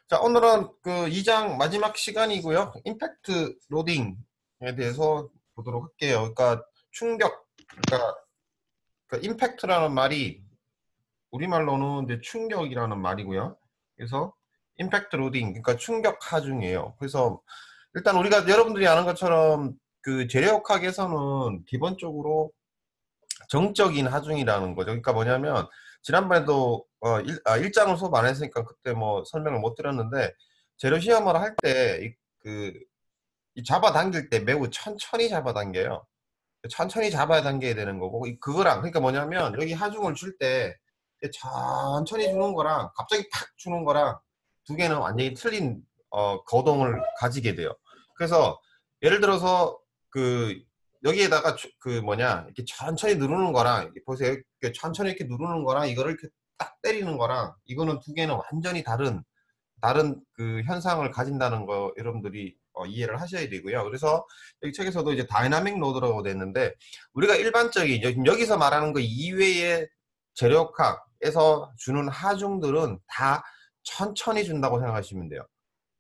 자, 오늘은 그 2장 마지막 시간이고요. 임팩트 로딩에 대해서 보도록 할게요. 그러니까 충격, 그러니까 그 임팩트라는 말이 우리말로는 이제 충격이라는 말이고요. 그래서 임팩트 로딩, 그러니까 충격 하중이에요. 그래서 일단 우리가 여러분들이 아는 것처럼 그 재료학에서는 기본적으로 정적인 하중이라는 거죠. 그러니까 뭐냐면 지난번에도 1장을 수업 안 했으니까 그때 뭐 설명을 못 드렸는데 재료 시험을 할 때 이 잡아당길 때 매우 천천히 잡아당겨요. 천천히 잡아야 당겨야 되는 거고 그거랑 그러니까 뭐냐면 여기 하중을 줄 때 천천히 주는 거랑 갑자기 팍 주는 거랑 두 개는 완전히 틀린 거동을 가지게 돼요. 그래서 예를 들어서 그 여기에다가 그 뭐냐 이렇게 천천히 누르는 거랑 이렇게 보세요. 이렇게 천천히 이렇게 누르는 거랑 이거를 이렇게 딱 때리는 거랑 이거는 두 개는 완전히 다른 그 현상을 가진다는 거 여러분들이 이해를 하셔야 되고요. 그래서 여기 책에서도 이제 다이나믹 로드라고 됐는데 우리가 일반적인 여기서 말하는 거 이외의 재료학에서 주는 하중들은 다 천천히 준다고 생각하시면 돼요.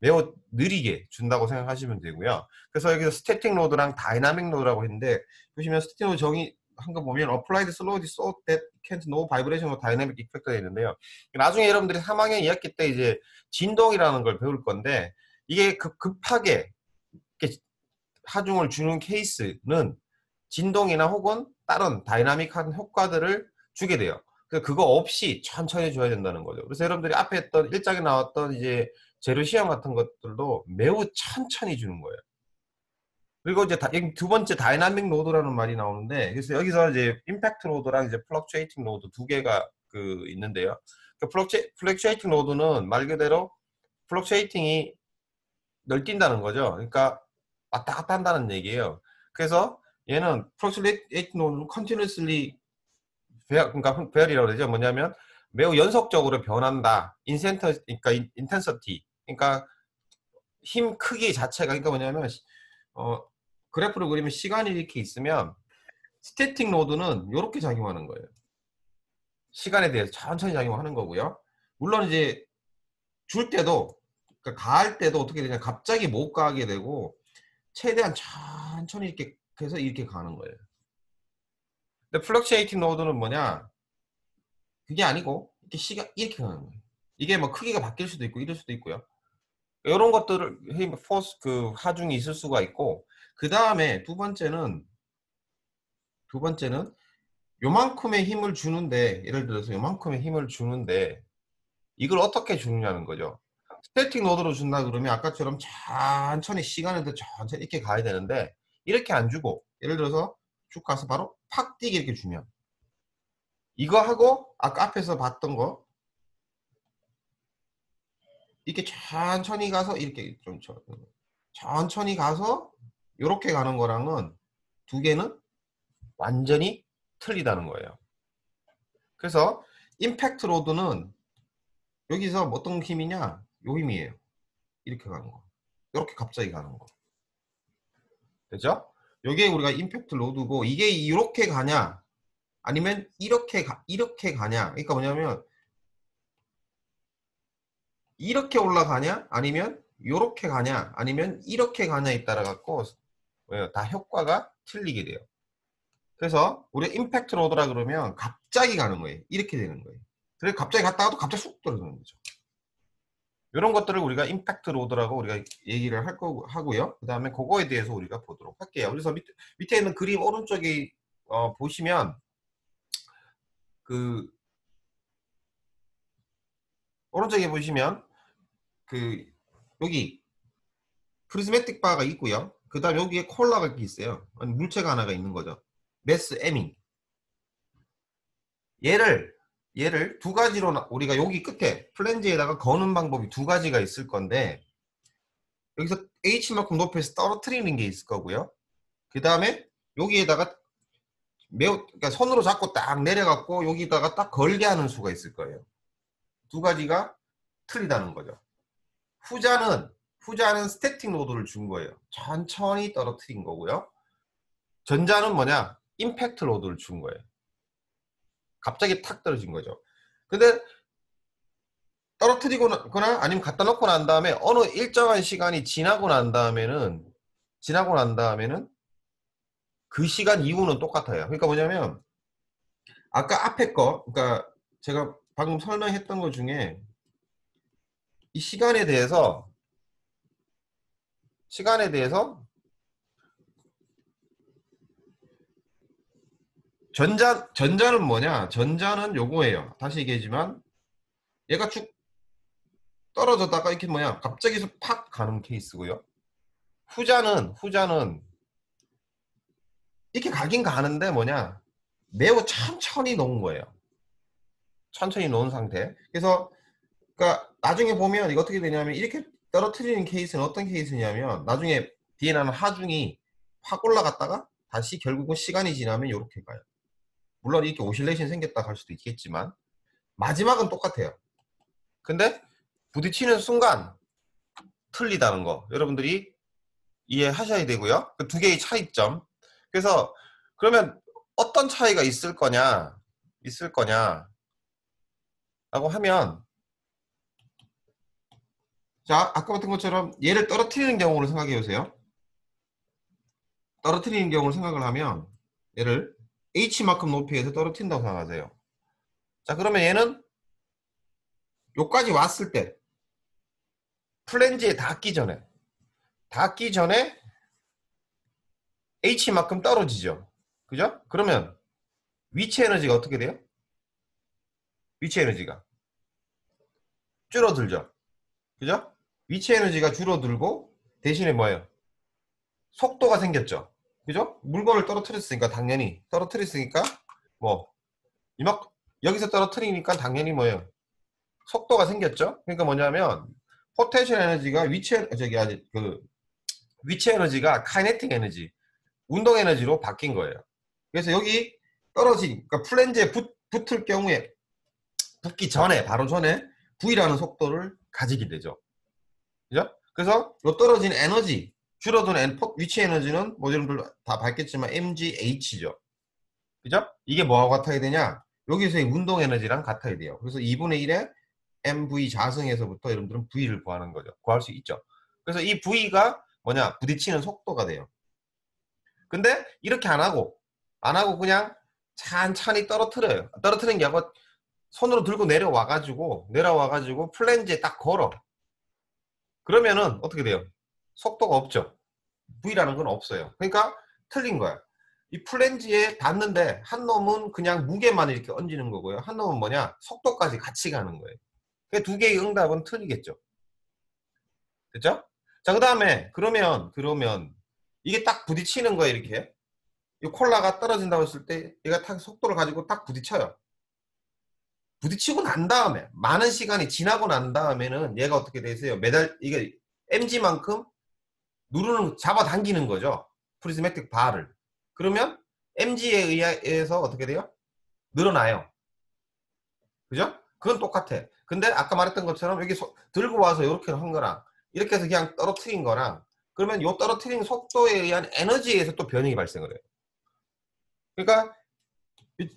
매우 느리게 준다고 생각하시면 되고요. 그래서 여기서 스태틱 로드랑 다이나믹 로드라고 했는데 보시면 스태틱 로드 정의 한 거 보면 applied slowly so that can't no vibration or dynamic effect가 있는데요. 나중에 여러분들이 3학년 2학기 때 이제 진동이라는 걸 배울 건데 이게 급하게 하중을 주는 케이스는 진동이나 혹은 다른 다이나믹한 효과들을 주게 돼요. 그래서 그거 없이 천천히 줘야 된다는 거죠. 그래서 여러분들이 앞에 했던 일장에 나왔던 이제 재료 시험 같은 것들도 매우 천천히 주는 거예요. 그리고 이제 두 번째 다이나믹 로드라는 말이 나오는데 그래서 여기서 이제 임팩트 로드랑 이제 플럭추에이팅 로드 두 개가 그 있는데요. 그 플럭추에이팅 로드는 말 그대로 플럭추에이팅이 널뛴다는 거죠. 그러니까 왔다 갔다 한다는 얘기예요. 그래서 얘는 플럭추에이팅 로드는 continuously 그러니까 배열이라고 그러죠. 뭐냐면 매우 연속적으로 변한다. 그러니까 인텐서티. 그러니까 힘 크기 자체가 그러니까 뭐냐면 어, 그래프를 그리면 시간이 이렇게 있으면 스태틱 로드는 이렇게 작용하는 거예요. 시간에 대해서 천천히 작용하는 거고요. 물론 이제 줄 때도 그러니까 가할 때도 어떻게 되냐 갑자기 못 가게 되고 최대한 천천히 이렇게 해서 이렇게 가는 거예요. 근데 플럭시에이팅 로드는 뭐냐 그게 아니고 이렇게 시간 이렇게 가는 거예요. 이게 뭐 크기가 바뀔 수도 있고 이럴 수도 있고요. 이런 것들을 포스 그 하중이 있을 수가 있고 그 다음에 두 번째는 요만큼의 힘을 주는데 예를 들어서 요만큼의 힘을 주는데 이걸 어떻게 주느냐는 거죠. 스태틱 로드로 준다 그러면 아까처럼 천천히 시간을 더 천천히 이렇게 가야 되는데 이렇게 안 주고 예를 들어서 쭉 가서 바로 팍 뛰게 이렇게 주면 이거 하고 아까 앞에서 봤던 거 이렇게 천천히 가서 이렇게 좀 천천히 가서 이렇게 가는 거랑은 두 개는 완전히 틀리다는 거예요. 그래서 임팩트 로드는 여기서 어떤 힘이냐? 요 힘이에요. 이렇게 가는 거. 이렇게 갑자기 가는 거. 되죠? 요게 우리가 임팩트 로드고 이게 이렇게 가냐? 아니면 이렇게 가냐? 그러니까 뭐냐면 이렇게 올라가냐? 아니면 이렇게 가냐? 아니면 이렇게 가냐에 따라 갖고 다 효과가 틀리게 돼요. 그래서 우리가 임팩트 로드라 그러면 갑자기 가는 거예요. 이렇게 되는 거예요. 그래서 갑자기 갔다가도 갑자기 쑥 떨어지는 거죠. 이런 것들을 우리가 임팩트 로드라고 우리가 얘기를 할 거고 하고요. 그 다음에 그거에 대해서 우리가 보도록 할게요. 그래서 밑에 있는 그림 오른쪽에 보시면 그 오른쪽에 보시면 그 여기 프리즈매틱 바가 있고요. 그 다음 여기에 콜라가 이렇게 있어요. 물체가 하나가 있는 거죠. 매스 M이. 얘를 두 가지로 우리가 여기 끝에 플랜지에다가 거는 방법이 두 가지가 있을 건데 여기서 H만큼 높여서 떨어뜨리는 게 있을 거고요. 그 다음에 여기에다가 그러니까 손으로 잡고 딱 내려갖고 여기다가 딱 걸게 하는 수가 있을 거예요. 두 가지가 틀리다는 거죠. 후자는 스태틱 로드를 준 거예요. 천천히 떨어뜨린 거고요. 전자는 뭐냐? 임팩트 로드를 준 거예요. 갑자기 탁 떨어진 거죠. 근데 떨어뜨리거나 아니면 갖다 놓고 난 다음에 어느 일정한 시간이 지나고 난 다음에는 그 시간 이후는 똑같아요. 그러니까 뭐냐면 아까 앞에 거, 그러니까 제가 방금 설명했던 것 중에 이 시간에 대해서 전자는 뭐냐? 전자는 요거예요. 다시 얘기하지만 얘가 쭉 떨어졌다가 이렇게 뭐야? 갑자기 팍 가는 케이스고요. 후자는 이렇게 가긴 가는데 뭐냐? 매우 천천히 놓은 거예요. 천천히 놓은 상태. 그래서 그러니까 나중에 보면 이거 어떻게 되냐면 이렇게 떨어뜨리는 케이스는 어떤 케이스냐면 나중에 뒤에 나는 하중이 확 올라갔다가 다시 결국은 시간이 지나면 이렇게 가요. 물론 이렇게 오실레이션 생겼다 할 수도 있겠지만 마지막은 똑같아요. 근데 부딪히는 순간 틀리다는 거 여러분들이 이해하셔야 되고요. 그 두 개의 차이점. 그래서 그러면 어떤 차이가 있을 거냐 라고 하면 자 아까 같은 것처럼 얘를 떨어뜨리는 경우를 생각해 보세요. 떨어뜨리는 경우를 생각을 하면 얘를 H만큼 높이에서 떨어뜨린다고 생각하세요. 자 그러면 얘는 요까지 왔을 때 플랜지에 닿기 전에 H만큼 떨어지죠. 그죠? 그러면 위치 에너지가 어떻게 돼요? 위치 에너지가 줄어들죠. 그죠? 위치 에너지가 줄어들고 대신에 뭐예요? 속도가 생겼죠. 그죠? 물건을 떨어뜨렸으니까 당연히 떨어뜨렸으니까 뭐 이막 여기서 떨어뜨리니까 당연히 뭐예요? 속도가 생겼죠. 그러니까 뭐냐면 포텐셜 에너지가 위치 에너지가 카이네틱 에너지, 운동 에너지로 바뀐 거예요. 그래서 여기 떨어진 그러니까 플랜지에 붙을 경우에 붙기 전에 바로 전에 V라는 속도를 가지게 되죠. 그죠? 그래서 요 떨어진 에너지 줄어든 위치 에너지는 뭐 여러분들 다 봤겠지만 mgH죠. 그죠? 이게 뭐하고 같아야 되냐? 여기서의 운동 에너지랑 같아야 돼요. 그래서 2분의 1에 mv 자승에서부터 여러분들은 V를 구하는 거죠. 구할 수 있죠. 그래서 이 V가 뭐냐? 부딪히는 속도가 돼요. 근데 이렇게 안 하고 그냥 찬찬히 떨어뜨려요. 떨어뜨리는 게 아니고 손으로 들고 내려와가지고 플랜지에 딱 걸어. 그러면은 어떻게 돼요? 속도가 없죠. V라는 건 없어요. 그러니까 틀린 거야. 이 플랜지에 닿는데 한 놈은 그냥 무게만 이렇게 얹는 거고요. 한 놈은 뭐냐? 속도까지 같이 가는 거예요. 두 개의 응답은 틀리겠죠. 됐죠? 자, 그 다음에 그러면 이게 딱 부딪히는 거예요. 이렇게. 이 콜라가 떨어진다고 했을 때 얘가 딱 속도를 가지고 딱 부딪혀요. 부딪히고 난 다음에 많은 시간이 지나고 난 다음에는 얘가 어떻게 되세요? 이게 mg만큼 잡아당기는 거죠. 프리즈매틱 바를. 그러면 mg에 의해서 어떻게 돼요? 늘어나요. 그죠? 그건 똑같아. 근데 아까 말했던 것처럼 여기 들고 와서 이렇게 한 거랑 이렇게 해서 그냥 떨어뜨린 거랑 그러면 요 떨어뜨린 속도에 의한 에너지에 의해서 또 변형이 발생을 해요. 그러니까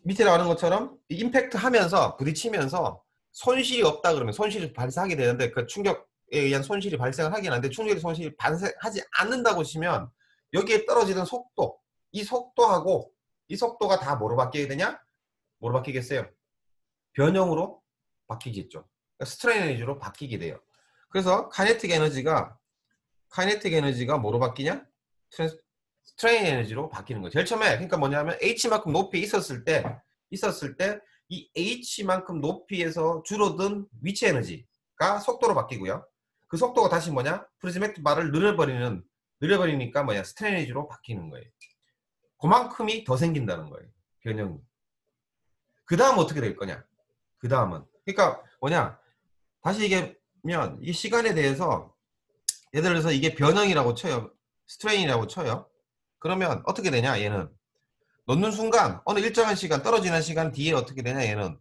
밑에 나오는 것처럼 임팩트 하면서 부딪히면서 손실이 없다 그러면 손실이 발생하게 되는데 그 충격에 의한 손실이 발생을 하긴 하는데 충격의 손실이 발생하지 않는다고 치면 여기에 떨어지는 속도 이 속도가 다 뭐로 바뀌게 되냐? 뭐로 바뀌겠어요? 변형으로 바뀌겠죠. 그러니까 스트레인 에너지로 바뀌게 돼요. 그래서 카이네틱 에너지가 뭐로 바뀌냐? 스트레인 에너지로 바뀌는 거예요. 제일 처음에 그러니까 뭐냐면 H만큼 높이 있었을 때 이 H만큼 높이에서 줄어든 위치 에너지가 속도로 바뀌고요. 그 속도가 다시 뭐냐? 프리즈매틱 바를 늘려버리니까 뭐냐? 스트레인 에너지로 바뀌는 거예요. 그만큼이 더 생긴다는 거예요. 변형이. 그 다음 어떻게 될 거냐? 그 다음은 그러니까 뭐냐? 다시 얘기하면 이 시간에 대해서 예를 들어서 이게 변형이라고 쳐요. 스트레인이라고 쳐요. 그러면 어떻게 되냐? 얘는 넣는 순간 어느 일정한 시간 떨어지는 시간 뒤에 어떻게 되냐? 얘는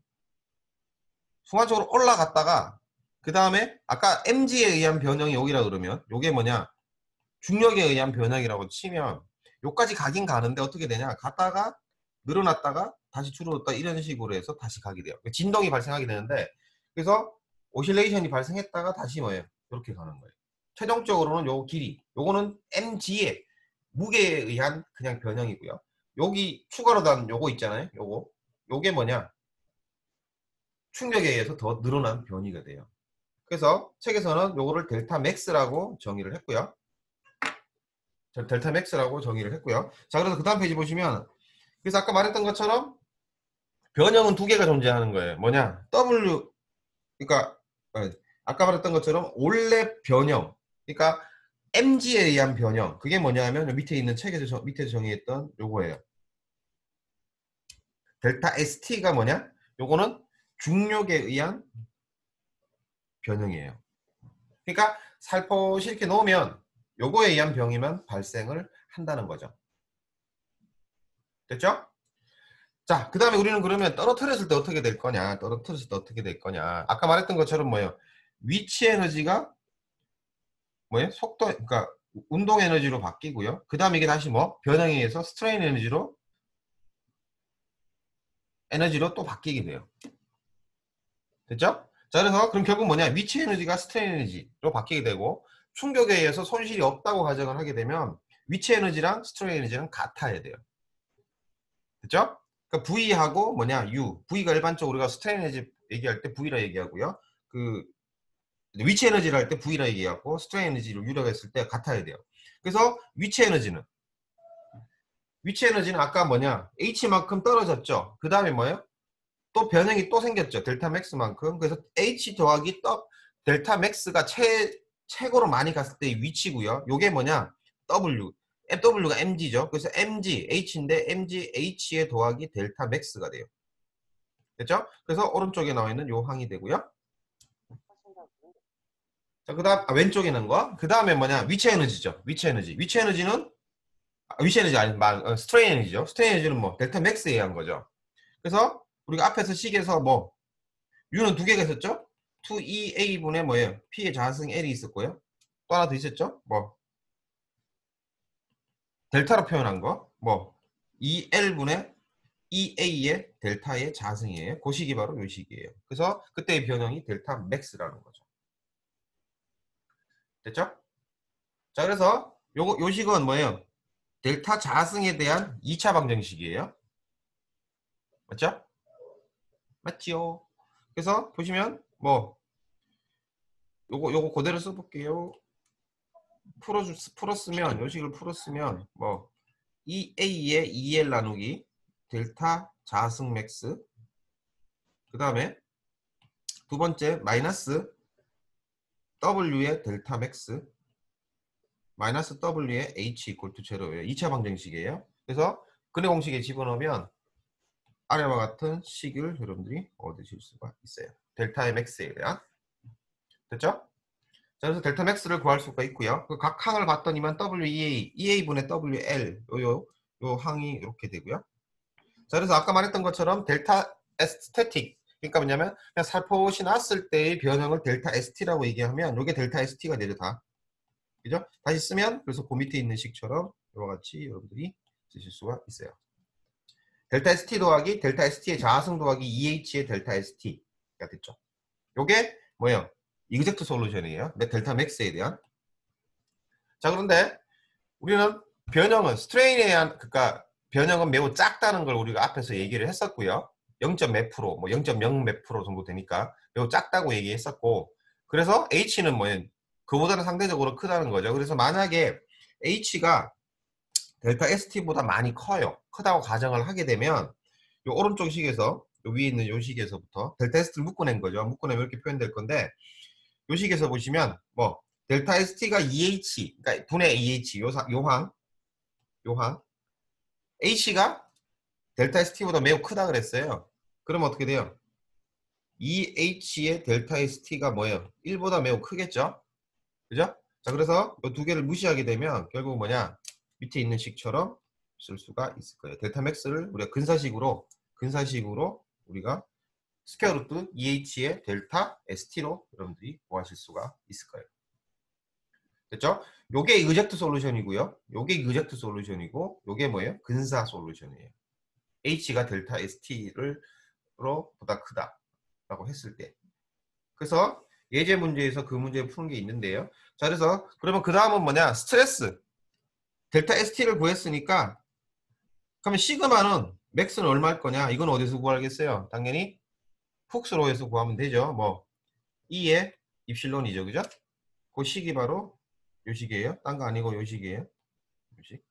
순간적으로 올라갔다가 그 다음에 아까 mg에 의한 변형이 여기라 그러면 요게 뭐냐? 중력에 의한 변형이라고 치면 요까지 가긴 가는데 어떻게 되냐? 갔다가 늘어났다가 다시 줄어들었다 이런 식으로 해서 다시 가게 돼요. 진동이 발생하게 되는데 그래서 오실레이션이 발생했다가 다시 뭐예요? 이렇게 가는 거예요. 최종적으로는 요 길이, 요거는 mg의 무게에 의한 그냥 변형이고요. 여기 추가로 단 요거 있잖아요. 요게 뭐냐? 충격에 의해서 더 늘어난 변이가 돼요. 그래서 책에서는 요거를 델타 맥스라고 정의를 했고요. 델타 맥스라고 정의를 했고요. 자, 그래서 그 다음 페이지 보시면, 그래서 아까 말했던 것처럼 변형은 두 개가 존재하는 거예요. 뭐냐? W, 그러니까 아까 말했던 것처럼 원래 변형, 그러니까 mg에 의한 변형. 그게 뭐냐 하면 밑에 있는 책에서 밑에 정의했던 요거예요. 델타 st가 뭐냐? 요거는 중력에 의한 변형이에요. 그러니까 살포시 이렇게 놓으면 요거에 의한 변이만 발생을 한다는 거죠. 됐죠? 자, 그 다음에 우리는 그러면 떨어뜨렸을 때 어떻게 될 거냐? 떨어뜨렸을 때 어떻게 될 거냐? 아까 말했던 것처럼 뭐예요? 위치 에너지가 뭐예요? 속도, 그러니까 운동 에너지로 바뀌고요. 그 다음에 이게 다시 뭐? 변형에 의해서 스트레인 에너지로 또 바뀌게 돼요. 됐죠? 자, 그래서 그럼 결국 뭐냐? 위치 에너지가 스트레인 에너지로 바뀌게 되고 충격에 의해서 손실이 없다고 가정을 하게 되면 위치 에너지랑 스트레인 에너지랑 같아야 돼요. 됐죠? 그러니까 V하고 뭐냐? U. V가 일반적으로 우리가 스트레인 에너지 얘기할 때 V라 얘기하고요. 그 위치 에너지를 할 때 V라 얘기하고 스트레인 에너지를 U라고 했을 때 같아야 돼요. 그래서 위치 에너지는 아까 뭐냐? H만큼 떨어졌죠. 그 다음에 뭐예요? 또 변형이 또 생겼죠. 델타 맥스만큼. 그래서 H 더하기 델타 맥스가 최고로 많이 갔을 때의 위치고요. 요게 뭐냐? W. W가 mg죠. 그래서 mg, h인데 mg, h에 더하기 델타 맥스가 돼요. 됐죠? 그래서 오른쪽에 나와 있는 요 항이 되고요. 자, 그 다음, 왼쪽에 있는 거. 그 다음에 뭐냐? 위치 에너지죠. 위치 에너지. 위치 에너지 아니, 스트레인 에너지죠. 스트레인 에너지는 뭐, 델타 맥스에 의한 거죠. 그래서 우리가 앞에서 식에서 뭐, U는 두 개가 있었죠? 2EA분의 뭐예요? P의 자승 L이 있었고요. 또 하나 더 있었죠? 뭐, 델타로 표현한 거. 뭐, 2L분의 EA의 델타의 자승이에요. 그 식이 바로 요 식이에요. 그래서 그때의 변형이 델타 맥스라는 거죠. 됐죠? 자, 그래서 요 식은 뭐예요? 델타 자승에 대한 2차 방정식이에요. 맞죠? 맞지요? 그래서 보시면 뭐 요거 그대로 써볼게요. 풀었으면 요식을 풀었으면 뭐 2A의 2L 나누기 델타 자승 맥스 그 다음에 두 번째 마이너스 W의 델타 맥스 마이너스 W의 H 이퀄 투 제로예요. 2차 방정식이에요. 그래서 근해 공식에 집어넣으면 아래와 같은 식을 여러분들이 얻으실 수가 있어요. 델타의 맥스에 대한. 됐죠? 자, 그래서 델타 맥스를 구할 수가 있고요. 그 각 항을 봤더니만 WEA, EA분의 WL 요 항이 이렇게 되고요. 자, 그래서 아까 말했던 것처럼 델타 스태틱 그러니까 뭐냐면 그냥 살포시 났을 때의 변형을 델타 ST라고 얘기하면 이게 델타 ST가 되죠 다. 그죠? 다시 쓰면 그래서 그 밑에 있는 식처럼 이와 같이 여러분들이 쓰실 수가 있어요. 델타 ST 더하기 델타 ST의 자승 더하기 EH의 델타 ST가 됐죠. 요게 뭐예요? 이그젝트 솔루션이에요. 델타 맥스에 대한. 자, 그런데 우리는 변형은 스트레인에 의한 그러니까 변형은 매우 작다는 걸 우리가 앞에서 얘기를 했었고요. 0. 몇 프로, 뭐 0.0 몇 프로 정도 되니까 매우 작다고 얘기했었고 그래서 H는 뭐예요? 그보다는 상대적으로 크다는 거죠. 그래서 만약에 H가 델타 ST보다 많이 커요. 크다고 가정을 하게 되면 요 오른쪽 식에서 요 위에 있는 요 식에서부터 델타 ST를 묶어낸 거죠. 묶어내면 이렇게 표현될 건데 요 식에서 보시면 뭐 델타 ST가 EH 그러니까 분의 EH 요항 H가 델타 ST보다 매우 크다 그랬어요. 그럼 어떻게 돼요? EH의 델타 ST가 뭐예요? 1보다 매우 크겠죠? 그죠? 자, 그래서 이 두 개를 무시하게 되면 결국 뭐냐? 밑에 있는 식처럼 쓸 수가 있을 거예요. 델타 맥스를 우리가 근사식으로 우리가 스퀘어 루트 EH의 델타 ST로 여러분들이 구하실 수가 있을 거예요. 됐죠? 요게 이그젝트 솔루션이고요. 요게 이그젝트 솔루션이고 요게 뭐예요? 근사 솔루션이에요. H가 델타 ST를 보다 크다라고 했을 때 그래서 예제 문제에서 그 문제를 푸는 게 있는데요. 자, 그래서 그러면 그 다음은 뭐냐? 스트레스. 델타 ST를 구했으니까 그러면 시그마는 맥스는 얼마일 거냐? 이건 어디서 구하겠어요? 당연히 훅스로에서 구하면 되죠. 뭐 2의 입실론이죠. 그죠? 그 식이 바로 요 식이에요. 딴 거 아니고 요 식이에요. 요 식.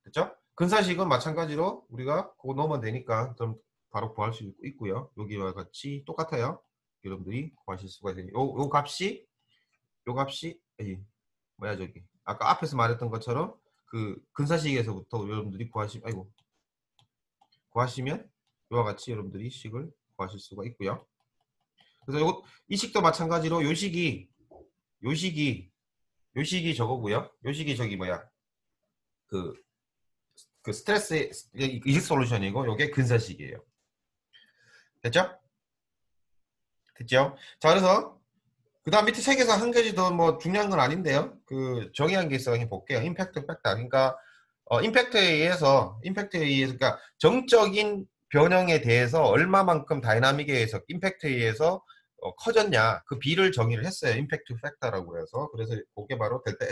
됐죠? 근사식은 마찬가지로 우리가 그거 넣으면 되니까 좀 바로 구할 수 있고요. 여기와 같이 똑같아요. 여러분들이 구하실 수가 있어요. 요 값이 뭐야 저기 아까 앞에서 말했던 것처럼 그 근사식에서부터 여러분들이 구하시면 이와 같이 여러분들이 식을 구하실 수가 있고요. 그래서 이 식도 마찬가지로 요 식이 저거고요. 요 식이 저기 뭐야 그, 그 스트레스 이식 솔루션이고 요게 근사식이에요. 됐죠? 됐죠? 자, 그래서 그 다음 밑에 책에서 한 가지 더 뭐 중요한 건 아닌데요. 그 정의한 게 있어 볼게요. 임팩트 팩터. 그러니까 임팩트에 의해서 그러니까 정적인 변형에 대해서 얼마만큼 다이나믹에 의해서 임팩트에 의해서 커졌냐 그 비를 정의를 했어요. 임팩트 팩터라고 해서 그래서 그게 바로 델타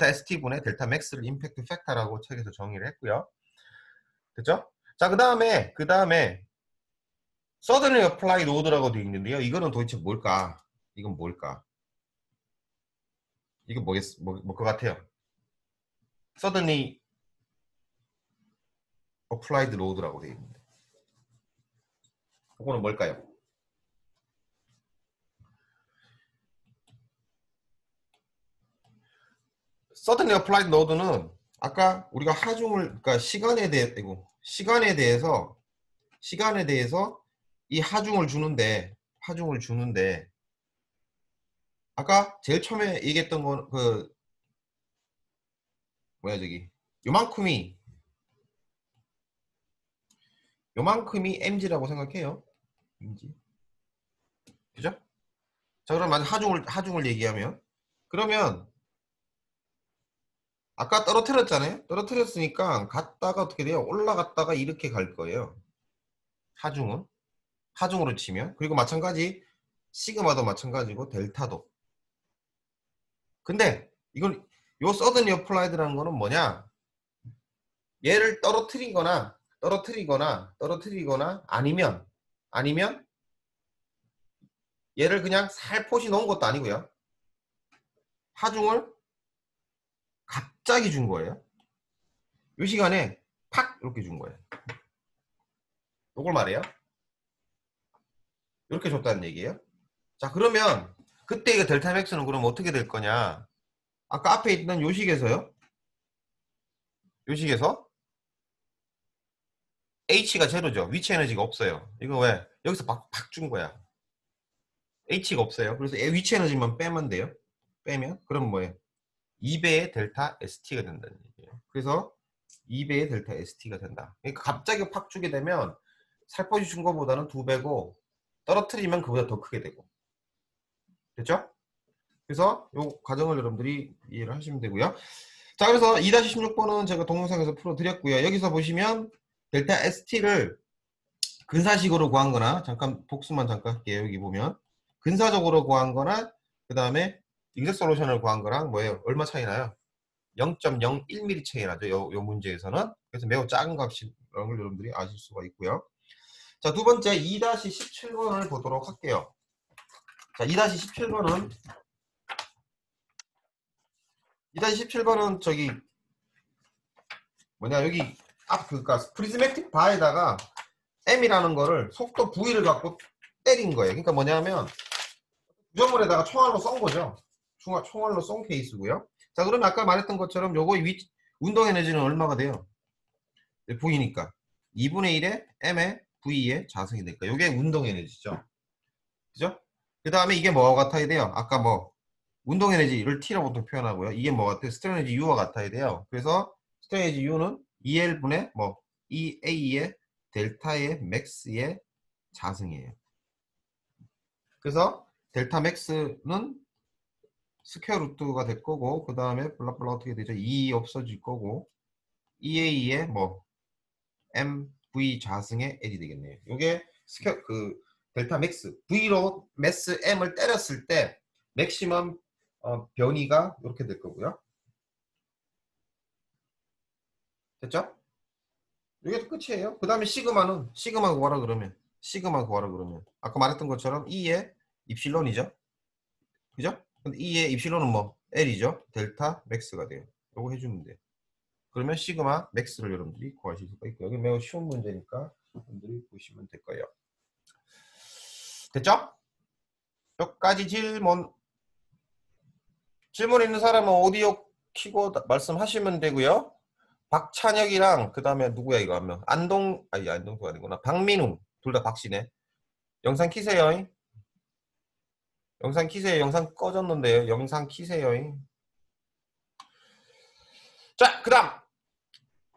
ST분의 델타 맥스를 임팩트 팩터라고 책에서 정의를 했고요. 됐죠? 자, 그 다음에 suddenly apply load라고 되어 있는데요. 이거는 도대체 뭘까? 이건 뭘까? 이거 뭐 것 같아요? suddenly applied load라고 되어 있는데. 그거는 뭘까요? suddenly applied load는 아까 우리가 그러니까 시간에 대해서 이 하중을 주는데 아까 제일 처음에 얘기했던 건 뭐야 저기 요만큼이 mg라고 생각해요. mg. 그죠? 자, 그럼 만약 하중을 얘기하면 그러면 아까 떨어뜨렸잖아요. 떨어뜨렸으니까 갔다가 어떻게 돼요? 올라갔다가 이렇게 갈 거예요. 하중으로 치면. 그리고 마찬가지 시그마도 마찬가지고 델타도. 근데 이건 요 서든 어플라이드라는 거는 뭐냐? 얘를 떨어뜨리거나 아니면 얘를 그냥 살포시 놓은 것도 아니고요. 하중을 갑자기 준 거예요. 이 시간에 팍 이렇게 준 거예요. 이걸 말해요. 이렇게 줬다는 얘기예요. 자, 그러면 그때 이거 델타 맥스는 그럼 어떻게 될 거냐? 아까 앞에 있던 요식에서 H가 제로죠. 위치 에너지가 없어요. 이거 왜? 여기서 팍 준 거야. H가 없어요. 그래서 위치 에너지만 빼면 돼요. 빼면 그럼 뭐예요? 2배의 델타 ST가 된다는 얘기예요. 그래서 2배의 델타 ST가 된다. 그러니까 갑자기 팍 주게 되면 살포시 준 거보다는 2배고 떨어뜨리면 그보다 더 크게 되고. 됐죠? 그래서 이 과정을 여러분들이 이해를 하시면 되고요. 자, 그래서 2-16번은 제가 동영상에서 풀어드렸고요. 여기서 보시면 델타 ST를 근사식으로 구한 거나 잠깐 복수만 잠깐 할게요. 여기 보면 근사적으로 구한 거나 그 다음에 잉색 솔루션을 구한 거랑 뭐예요? 얼마 차이 나요? 0.01mm 차이 나죠. 요 문제에서는. 그래서 매우 작은 값인 걸 여러분들이 아실 수가 있고요. 자, 두 번째 2-17번을 보도록 할게요. 자, 2-17번은 저기 뭐냐 여기 그러니까 프리즈매틱 바에다가 M이라는 거를 속도 V를 갖고 때린 거예요. 그러니까 뭐냐면 구조물에다가 총알로 쏜 거죠. 총알로 쏜 케이스고요. 자, 그러면 아까 말했던 것처럼 요거 운동 에너지는 얼마가 돼요? V니까 2분의 1의 M의 V의 자승이 될까? 요게 운동 에너지죠. 그죠? 그 다음에 이게 뭐와 같아야 돼요? 아까 뭐 운동 에너지를 T라고 보통 표현하고요. 이게 뭐 같아요? 스트레인 에너지 U와 같아야 돼요. 그래서 스트레인 에너지 U는 2L분의 뭐 EA의 델타의 맥스의 자승이에요. 그래서 델타 맥스는 스퀘어 루트가 될 거고 그 다음에 블라블라 어떻게 되죠? 2 없어질 거고 EA의 뭐 MV 자승의 L이 되겠네요. 이게 델타 맥스. V로 매스 M을 때렸을 때 맥시멈 변이가 이렇게 될 거고요. 됐죠? 이게 끝이에요. 그 다음에 시그마 구하라 그러면 아까 말했던 것처럼 E의 입실론이죠. 그죠? 근데 E의 입실론은 뭐 L이죠. 델타 맥스가 돼요. 이거 해주면 돼요. 그러면 시그마 맥스를 여러분들이 구하실 수가 있고, 여기 매우 쉬운 문제니까 여러분들이 보시면 될 거예요. 됐죠? 여기까지 질문 있는 사람은 오디오 키고 말씀하시면 되고요. 박찬혁이랑 그 다음에 누구야 이거 하면 안동도 아니구나. 박민웅 둘 다 박씨네. 영상 키세요. 영상 꺼졌는데요. 영상 키세요. 자, 그 다음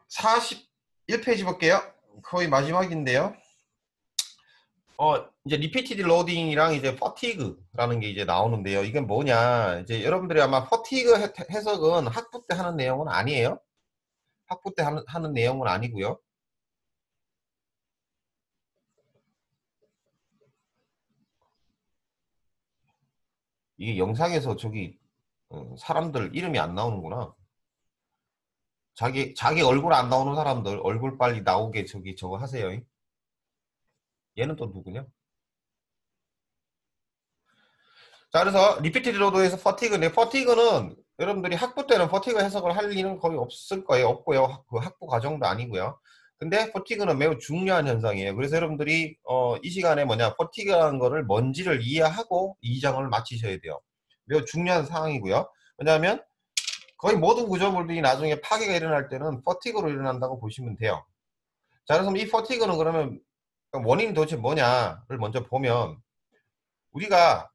41페이지 볼게요. 거의 마지막인데요. 이제 리피티드 로딩이랑 이제 퍼티그라는 게 이제 나오는데요. 이게 뭐냐? 이제 여러분들이 아마 퍼티그 해석은 학부 때 하는 내용은 아니에요. 학부 때 하는 내용은 아니고요. 이게 영상에서 저기 사람들 이름이 안 나오는구나. 자기 얼굴 안 나오는 사람들 얼굴 빨리 나오게 저거 하세요. 얘는 또 누구냐? 자, 그래서 리피티드 로드에서 퍼티그인데, 퍼티그는 여러분들이 학부 때는 퍼티그 해석을 할 일은 거의 없을 거예요. 없고요. 그 학부 과정도 아니고요. 근데 퍼티그는 매우 중요한 현상이에요. 그래서 여러분들이 이 시간에 퍼티그라는 거를 뭔지를 이해하고 이 장을 마치셔야 돼요. 매우 중요한 사항이고요. 왜냐하면 거의 모든 구조물들이 나중에 파괴가 일어날 때는 퍼티그로 일어난다고 보시면 돼요. 자, 그래서 이 퍼티그는 그러면 원인이 도대체 뭐냐를 먼저 보면, 우리가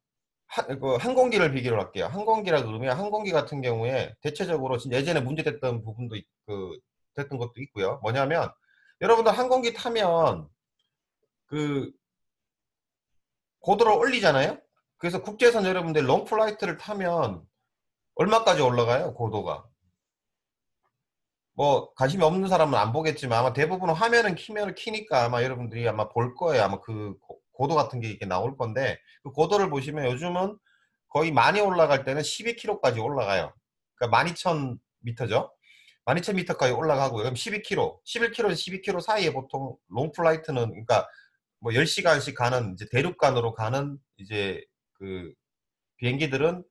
항공기를 비교를 할게요. 항공기라 그러면 항공기 같은 경우에 대체적으로 진짜 예전에 문제됐던 부분도 됐던 것도 있고요. 뭐냐면 여러분들 항공기 타면 그 고도를 올리잖아요. 그래서 국제선 여러분들 롱플라이트를 타면 얼마까지 올라가요? 고도가. 뭐 관심이 없는 사람은 안 보겠지만 아마 대부분 화면은 키니까 아마 여러분들이 아마 볼 거예요. 아마 그 고도 같은 게 이렇게 나올 건데, 그 고도를 보시면 요즘은 거의 많이 올라갈 때는 12km까지 올라가요. 그러니까 12,000m죠. 12,000m까지 올라가고요. 그럼 12km, 11km에서 12km 사이에 보통 롱플라이트는, 그러니까 뭐 10시간씩 가는 이제 대륙간으로 가는 이제 그 비행기들은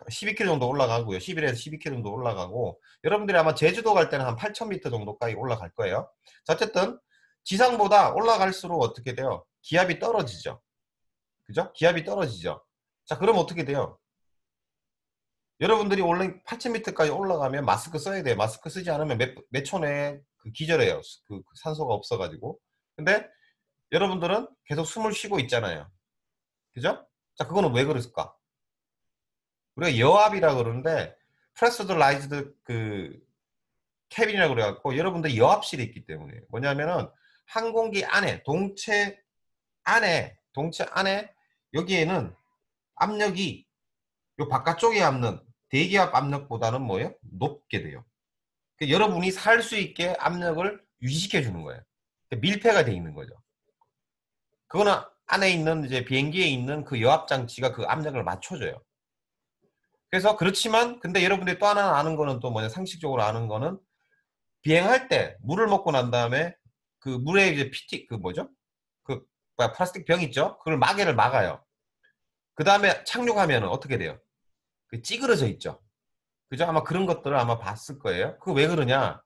12km 정도 올라가고요. 11에서 12km 정도 올라가고, 여러분들이 아마 제주도 갈 때는 한 8,000m 정도까지 올라갈 거예요. 자, 어쨌든 지상보다 올라갈수록 어떻게 돼요? 기압이 떨어지죠. 그죠? 기압이 떨어지죠. 자, 그럼 어떻게 돼요? 여러분들이 원래 8,000m까지 올라가면 마스크 써야 돼요. 마스크 쓰지 않으면 몇 초 내에 기절해요. 그 산소가 없어가지고. 근데 여러분들은 계속 숨을 쉬고 있잖아요. 그죠? 자, 그거는 왜 그랬을까? 우리가 여압이라 그러는데, 프레셔라이즈드 캐빈이라고 그래갖고, 여러분들이 여압실이 있기 때문에. 뭐냐면은 항공기 안에, 동체 안에 여기에는 압력이 요 바깥쪽에 압는 대기압 압력보다는 뭐예요? 높게 돼요. 그러니까 여러분이 살 수 있게 압력을 유지시켜 주는 거예요. 그러니까 밀폐가 돼 있는 거죠. 그거는 안에 있는 이제 비행기에 있는 그 여압 장치가 그 압력을 맞춰줘요. 그래서 그렇지만 근데 여러분들이 또 하나 아는 거는 또 뭐냐, 상식적으로 아는 거는 비행할 때 물을 먹고 난 다음에 그 물에 이제 그 뭐죠? 그 플라스틱 병 있죠? 그걸 마개를 막아요. 그 다음에 착륙하면 어떻게 돼요? 그 찌그러져 있죠. 그죠? 아마 그런 것들을 아마 봤을 거예요. 그거 왜 그러냐?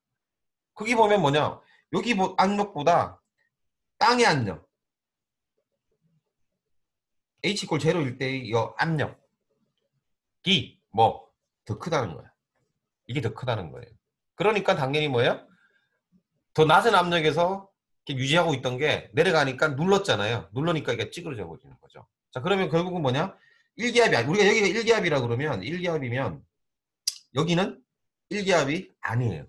거기 보면 뭐냐? 여기 압력보다 땅의 압력, H 꼴 제로일 때의 이 압력이 뭐 더 크다는 거야. 이게 더 크다는 거예요. 그러니까 당연히 뭐예요? 더 낮은 압력에서 이렇게 유지하고 있던 게 내려가니까 눌렀잖아요. 눌러니까 이게 찌그러져 버리는 거죠. 자, 그러면 결국은 뭐냐? 1기압이, 우리가 여기가 1기압이라 그러면 1기압이면 여기는 1기압이 아니에요.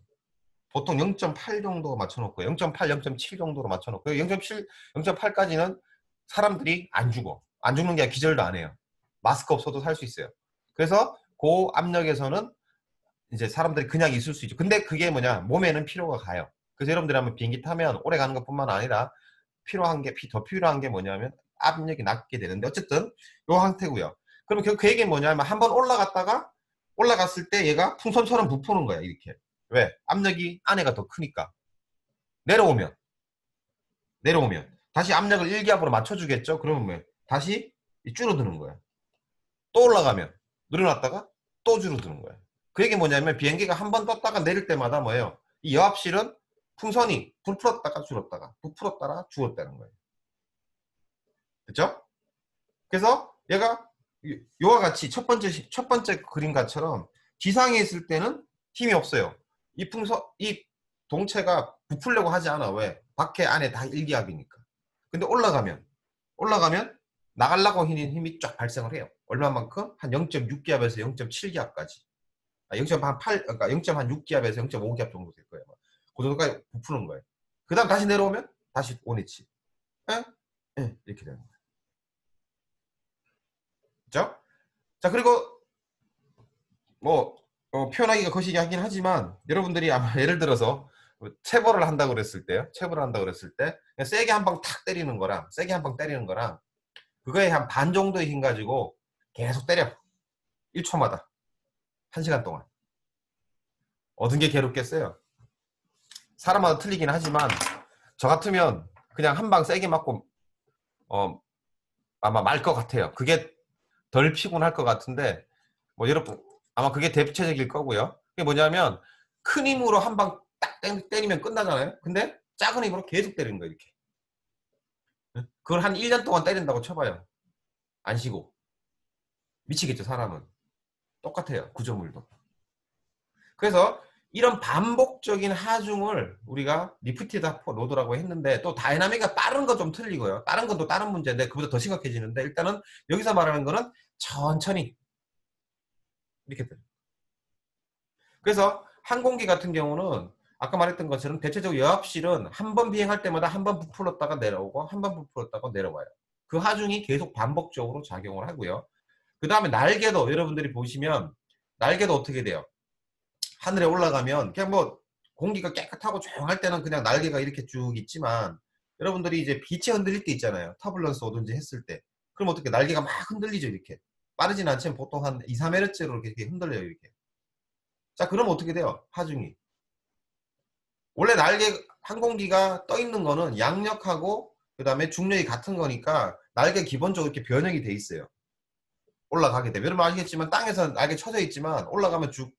보통 0.8 정도 맞춰놓고 0.8, 0.7 정도로 맞춰놓고 0.7, 0.8까지는 사람들이 안 죽어. 안 죽는 게 아니라 기절도 안 해요. 마스크 없어도 살 수 있어요. 그래서 고압력에서는 이제 사람들이 그냥 있을 수 있죠. 근데 그게 뭐냐? 몸에는 피로가 가요. 그래서 여러분들이 한번 비행기 타면 오래 가는 것뿐만 아니라 더 필요한 게 뭐냐면 압력이 낮게 되는데 어쨌든 요 상태고요. 그럼 그 얘기는 뭐냐면 한번 올라갔다가 올라갔을 때 얘가 풍선처럼 부푸는 거야 이렇게. 왜? 압력이 안에가 더 크니까. 내려오면 다시 압력을 1기압으로 맞춰주겠죠. 그러면 왜? 다시 줄어드는 거야. 또 올라가면 늘어났다가 또 줄어드는 거야. 그 얘기 뭐냐면 비행기가 한 번 떴다가 내릴 때마다 뭐예요? 이 여합실은 풍선이 부풀었다가 줄었다가 부풀었다가 줄었다는 거예요. 그렇죠? 그래서 얘가 요와 같이 첫 번째 그림과처럼 지상에 있을 때는 힘이 없어요. 이 동체가 부풀려고 하지 않아. 왜? 밖에 안에 다 일기압이니까. 근데 올라가면 나가려고 하는 힘이 쫙 발생을 해요. 얼마만큼? 한 0.6기압에서 0.7기압까지. 0.8, 그러니까 0.6기압에서 0.5기압 정도 될 거예요. 그 정도까지 부푸는 거예요. 그 다음 다시 내려오면 다시 원위치. 예? 예, 이렇게 되는 거예요. 그죠? 자, 그리고 뭐 표현하기가 거시기하긴 하지만 여러분들이 아마 예를 들어서 체벌을 한다고 그랬을 때요. 체벌을 한다고 그랬을 때 그냥 세게 한 방 탁 때리는 거랑 세게 한 방 때리는 거랑 그거에 한 반 정도의 힘 가지고 계속 때려. 1초마다. 1시간 동안. 얻은 게 괴롭겠어요. 사람마다 틀리긴 하지만 저 같으면 그냥 한 방 세게 맞고 아마 말 것 같아요. 그게 덜 피곤할 것 같은데 뭐 여러분 아마 그게 대체적일 거고요. 그게 뭐냐면 큰 힘으로 한 방 딱 때리면 끝나잖아요. 근데 작은 힘으로 계속 때리는 거예요. 이렇게. 그걸 한 1년 동안 때린다고 쳐봐요. 안 쉬고. 미치겠죠, 사람은. 똑같아요. 구조물도. 그래서 이런 반복적인 하중을 우리가 리프티드 로드라고 했는데 또 다이나믹이 빠른 건 좀 틀리고요. 다른 건 또 다른 문제인데 그보다 더 심각해지는데 일단은 여기서 말하는 거는 천천히 이렇게 돼요. 그래서 항공기 같은 경우는 아까 말했던 것처럼 대체적으로 여합실은 한 번 비행할 때마다 한 번 부풀었다가 내려오고 한 번 부풀었다가 내려와요. 그 하중이 계속 반복적으로 작용을 하고요. 그 다음에 날개도 여러분들이 보시면 날개도 어떻게 돼요? 하늘에 올라가면 그냥 뭐 공기가 깨끗하고 조용할 때는 그냥 날개가 이렇게 쭉 있지만 여러분들이 이제 빛이 흔들릴 때 있잖아요. 터블런스 오든지 했을 때. 그럼 어떻게 날개가 막 흔들리죠 이렇게. 빠르진 않지만 보통 한 2, 3Hz로 이렇게 흔들려요 이렇게. 자, 그럼 어떻게 돼요? 하중이. 원래 날개 항공기가 떠 있는 거는 양력하고 그다음에 중력이 같은 거니까 날개 기본적으로 이렇게 변형이 돼 있어요. 올라가게 되면 여러분 아시겠지만 땅에서 날개 쳐져 있지만 올라가면 쭉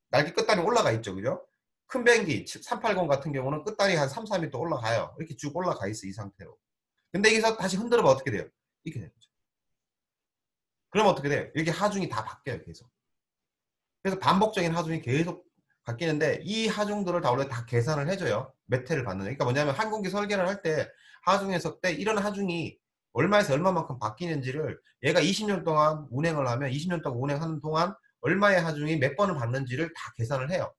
날개 끝단이 올라가 있죠. 그죠? 큰 비행기 380 같은 경우는 끝단이 한 3, 4m 올라가요. 이렇게 쭉 올라가 있어 이 상태로. 근데 여기서 다시 흔들어봐 어떻게 돼요? 이렇게 되는 거죠. 그럼 어떻게 돼요? 이렇게 하중이 다 바뀌어요 계속. 그래서 반복적인 하중이 계속 바뀌는데 이 하중들을 다 원래 다 계산을 해줘요. 몇 회를 받는. 그러니까 뭐냐면 항공기 설계를 할 때 하중에서 때 이런 하중이 얼마에서 얼마만큼 바뀌는지를 얘가 20년 동안 운행을 하면 20년 동안 운행하는 동안 얼마의 하중이 몇 번을 받는지를 다 계산을 해요.